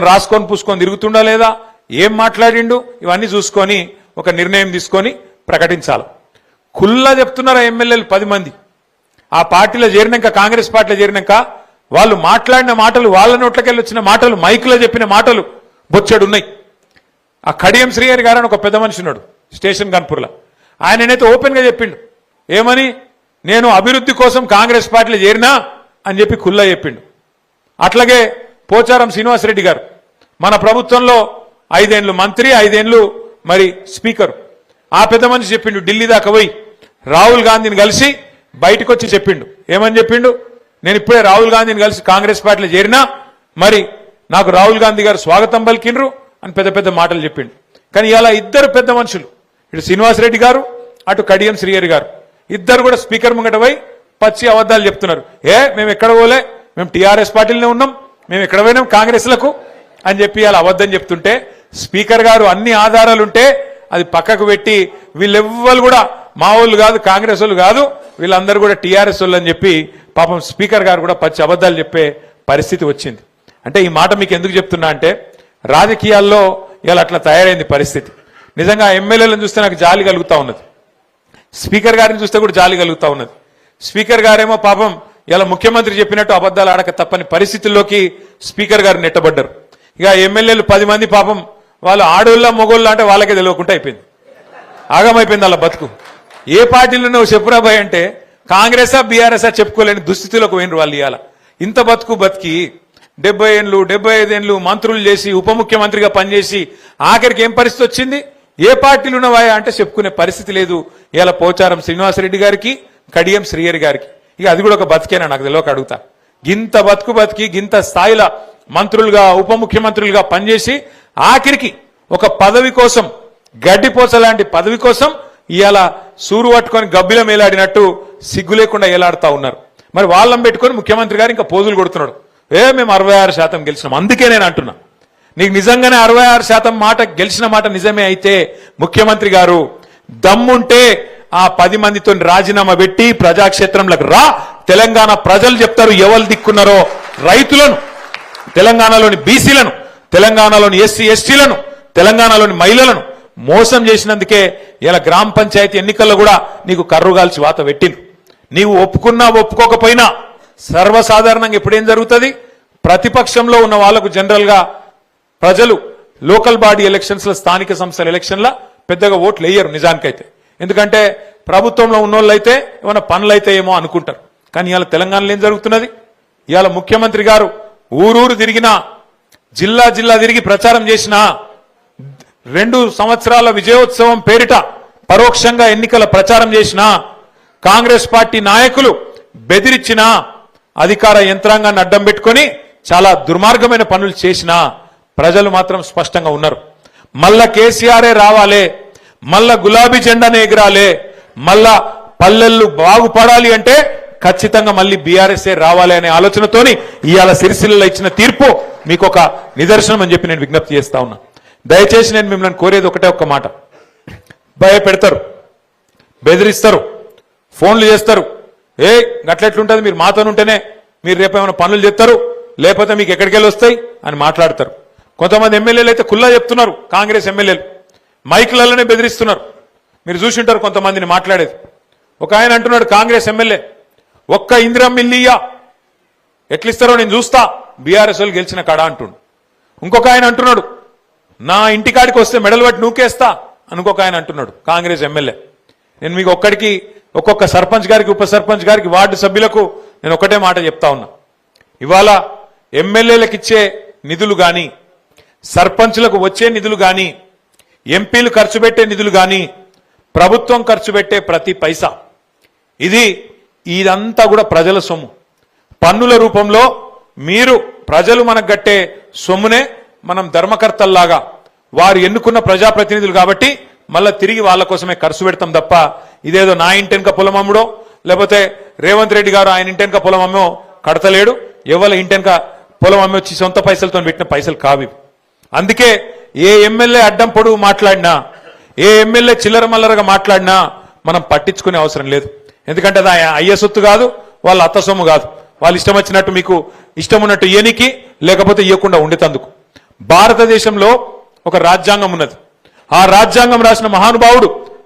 రాసుకొని పూసుకొని తిరుగుతుండా లేదా, ఏం మాట్లాడిండు, ఇవన్నీ చూసుకొని ఒక నిర్ణయం తీసుకొని ప్రకటించాలి. కుల్లా చెప్తున్నారు ఎమ్మెల్యేలు 10 మంది ఆ పార్టీలో చేరినాక, కాంగ్రెస్ పార్టీలో చేరినాక వాళ్ళు మాట్లాడిన మాటలు, వాళ్ళ నోట్లకెళ్ళి వచ్చిన మాటలు, మైకులో చెప్పిన మాటలు బొచ్చెడున్నాయి. ఆ కడియం శ్రీహరి గారు అని ఒక పెద్ద మనిషి ఉన్నాడు స్టేషన్ కన్పూర్లో, ఆయననైతే ఓపెన్గా చెప్పిండు. ఏమని, నేను అభివృద్ధి కోసం కాంగ్రెస్ పార్టీలో చేరినా అని చెప్పి కుల్లా చెప్పిండు. అట్లాగే పోచారం శ్రీనివాసరెడ్డి గారు మన ప్రభుత్వంలో 5 ఏళ్ళు మంత్రి, 5 ఏళ్ళు మరి స్పీకర్. ఆ పెద్ద మనిషి చెప్పిండు, ఢిల్లీ దాకా పోయి రాహుల్ గాంధీని కలిసి బయటకు వచ్చి చెప్పిండు. ఏమని చెప్పిండు, నేను ఇప్పుడే రాహుల్ గాంధీని కలిసి కాంగ్రెస్ పార్టీలో చేరినా, మరి నాకు రాహుల్ గాంధీ గారు స్వాగతం పలికిండ్రు అని పెద్ద పెద్ద మాటలు చెప్పిండు. కానీ ఇలా ఇద్దరు పెద్ద మనుషులు, ఇటు శ్రీనివాసరెడ్డి గారు, అటు కడియం శ్రీహరి గారు, ఇద్దరు కూడా స్పీకర్ ముంగట పోయి పచ్చి అబద్ధాలు చెప్తున్నారు. మేము ఎక్కడ పోలే, మేము టీఆర్ఎస్ పార్టీలోనే ఉన్నాం, మేము ఎక్కడ పోయినాం కాంగ్రెస్లకు అని చెప్పి అలా అబద్ధం చెప్తుంటే, స్పీకర్ గారు అన్ని ఆధారాలుంటే అది పక్కకు పెట్టి వీళ్ళెవ్వరు కూడా మా వాళ్ళు కాదు, కాంగ్రెస్ వాళ్ళు కాదు, వీళ్ళందరూ కూడా టీఆర్ఎస్ వాళ్ళు అని చెప్పి పాపం స్పీకర్ గారు కూడా పచ్చి అబద్ధాలు చెప్పే పరిస్థితి వచ్చింది. అంటే ఈ మాట మీకు ఎందుకు చెప్తున్నా అంటే, రాజకీయాల్లో ఇలా అట్లా తయారైంది పరిస్థితి. నిజంగా ఎమ్మెల్యేలను చూస్తే నాకు జాలి కలుగుతా ఉన్నది, స్పీకర్ గారిని చూస్తే కూడా జాలి కలుగుతా ఉన్నది. స్పీకర్ గారేమో పాపం ఇలా ముఖ్యమంత్రి చెప్పినట్టు అబద్ధాలు ఆడక తప్పని పరిస్థితుల్లోకి స్పీకర్ గారు నెట్టబడ్డారు. ఇక ఎమ్మెల్యేలు 10 మంది పాపం వాళ్ళు ఆడోళ్ళ మొగోళ్ళ అంటే వాళ్ళకే తెలియకుండా అయిపోయింది, ఆగమైపోయింది వాళ్ళ బతుకు. ఏ పార్టీలో నువ్వు చెప్పురాబాయ్ అంటే కాంగ్రెసా బీఆర్ఎస్ఆ చెప్పుకోలేని దుస్థితిలోకి పోయినరు వాళ్ళు. ఇవాళ ఇంత బతుకు బతికి 70 ఏళ్ళు 75 ఏళ్ళు మంత్రులు చేసి ఉప ముఖ్యమంత్రిగా పనిచేసి ఆఖరికి ఏం పరిస్థితి వచ్చింది, ఏ పార్టీలు ఉన్నవాయా అంటే చెప్పుకునే పరిస్థితి లేదు. ఇలా పోచారం శ్రీనివాసరెడ్డి గారికి, కడియం శ్రీహరి గారికి. ఇక అది కూడా ఒక బతికేనా నాకు తెలియక అడుగుతా. గింత బతుకు బతికి గింత స్థాయిలో మంత్రులుగా ఉప ముఖ్యమంత్రులుగా పనిచేసి ఆఖరికి ఒక పదవి కోసం, గడ్డిపోస లాంటి పదవి కోసం ఇవాళ సూరు పట్టుకొని గబ్బిల మేలాడినట్టు సిగ్గు లేకుండా ఏలాడుతా ఉన్నారు. మరి వాళ్ళని పెట్టుకొని ముఖ్యమంత్రి గారు ఇంకా పోజులు కొడుతున్నాడు. మేము 66% గెలిచినాం. అందుకే నేను అంటున్నా, నీకు నిజంగానే 66% మాట గెలిచిన మాట నిజమే అయితే ముఖ్యమంత్రి గారు దమ్ముంటే ఆ 10 మందితో రాజీనామా పెట్టి ప్రజాక్షేత్రంలోకి రా. తెలంగాణ ప్రజలు చెప్తారు ఎవరు దిక్కున్నారో. రైతులను, తెలంగాణలోని బీసీలను, తెలంగాణలోని ఎస్సీ ఎస్టీలను, తెలంగాణలోని మహిళలను మోసం చేసినందుకే ఇలా గ్రామ పంచాయతీ ఎన్నికల్లో కూడా నీకు కర్రుగాల్చి వాత పెట్టింది. నీవు ఒప్పుకున్నా ఒప్పుకోకపోయినా సర్వసాధారణంగా ఎప్పుడేం జరుగుతుంది, ప్రతిపక్షంలో ఉన్న వాళ్లకు జనరల్ గా ప్రజలు లోకల్ బాడీ ఎలక్షన్స్ లో, స్థానిక సంస్థల ఎలక్షన్ల పెద్దగా ఓట్లు వేయరు నిజానికైతే. ఎందుకంటే ప్రభుత్వంలో ఉన్నోళ్ళు అయితే ఏమైనా పనులైతే ఏమో అనుకుంటారు. కానీ ఇవాళ తెలంగాణలో ఏం జరుగుతున్నది, ఇవాళ ముఖ్యమంత్రి గారు ఊరూరు తిరిగినా, జిల్లా జిల్లా తిరిగి ప్రచారం చేసినా, 2 సంవత్సరాల విజయోత్సవం పేరిట పరోక్షంగా ఎన్నికల ప్రచారం చేసినా, కాంగ్రెస్ పార్టీ నాయకులు బెదిరించినా, అధికార యంత్రాంగాన్ని అడ్డం పెట్టుకొని చాలా దుర్మార్గమైన పనులు చేసినా ప్రజలు మాత్రం స్పష్టంగా ఉన్నారు. మళ్ళా కేసీఆరే రావాలే, మళ్ళా గులాబీ జెండానే ఎగరాలే, మళ్ళా పల్లెళ్ళు బాగుపడాలి అంటే ఖచ్చితంగా మళ్ళీ బీఆర్ఎస్ఏ రావాలి అనే ఆలోచనతోని ఇవాళ సిరిసిల్లలో ఇచ్చిన తీర్పు మీకు ఒక నిదర్శనం అని చెప్పి నేను విజ్ఞప్తి చేస్తా ఉన్నా. దయచేసి నేను మిమ్మల్ని కోరేది ఒకటే ఒక్క మాట, భయపెడతారు, బెదిరిస్తారు, ఫోన్లు చేస్తారు. గట్లెట్లుంటుంది, మీరు మాతోనుంటేనే మీరు రేపు ఏమైనా పనులు చేస్తారు, లేకపోతే మీకు ఎక్కడికెళ్ళి వస్తాయి అని మాట్లాడతారు. కొంతమంది ఎమ్మెల్యేలు అయితే కుల్లా చెప్తున్నారు, కాంగ్రెస్ ఎమ్మెల్యేలు మైకులలోనే బెదిరిస్తున్నారు. మీరు చూసింటారు కొంతమందిని మాట్లాడేది. ఒక ఆయన అంటున్నాడు, కాంగ్రెస్ ఎమ్మెల్యే, ఒక్క ఇందిరమ్మ ఇల్లియ్యా, ఎట్లిస్తారో నేను చూస్తా బీఆర్ఎస్ వాళ్ళు గెలిచిన కాడ అంటుండు. ఇంకొక ఆయన అంటున్నాడు, నా ఇంటికాడికి వస్తే మెడలు పట్టి నూకేస్తా అని ఇంకొక ఆయన అంటున్నాడు, కాంగ్రెస్ ఎమ్మెల్యే. నేను మీకు ఒక్కొక్క సర్పంచ్ గారికి, ఉప సర్పంచ్ గారికి, వార్డు సభ్యులకు నేను ఒకటే మాట చెప్తా ఉన్నా. ఇవాళ ఎమ్మెల్యేలకు ఇచ్చే నిధులు గాని, సర్పంచులకు వచ్చే నిధులు గాని, ఎంపీలు ఖర్చు పెట్టే నిధులు గాని, ప్రభుత్వం ఖర్చు పెట్టే ప్రతి పైసా ఇదంతా కూడా ప్రజల సొమ్ము. పన్నుల రూపంలో మీరు ప్రజలు మనకు కట్టే సొమ్మునే మనం ధర్మకర్తల్లాగా, వారు ఎన్నుకున్న ప్రజాప్రతినిధులు కాబట్టి మళ్ళా తిరిగి వాళ్ళ కోసమే ఖర్చు పెడతాం తప్ప ఇదేదో నా ఇంటెనక పొలం అమ్ముడో, లేకపోతే రేవంత్ రెడ్డి గారు ఆయన ఇంటెనక పొలం అమ్మో కడతలేడు, ఎవరి ఇంటెనక పొలం అమ్మి వచ్చి సొంత పైసలతో పెట్టిన పైసలు కావి. అందుకే ఏ ఎమ్మెల్యే అడ్డం పొడుగు మాట్లాడినా, ఏ ఎమ్మెల్యే చిల్లర మల్లరగా మాట్లాడినా మనం పట్టించుకునే అవసరం లేదు. ఎందుకంటే అది అయ్య సొత్తు కాదు, వాళ్ళ అత్త సొమ్ము కాదు. వాళ్ళు ఇష్టం వచ్చినట్టు మీకు ఇష్టం ఉన్నట్టు ఇయ్యనికి, లేకపోతే ఇవ్వకుండా ఉండేతందుకు. భారతదేశంలో ఒక రాజ్యాంగం ఉన్నది. ఆ రాజ్యాంగం రాసిన మహానుభావుడు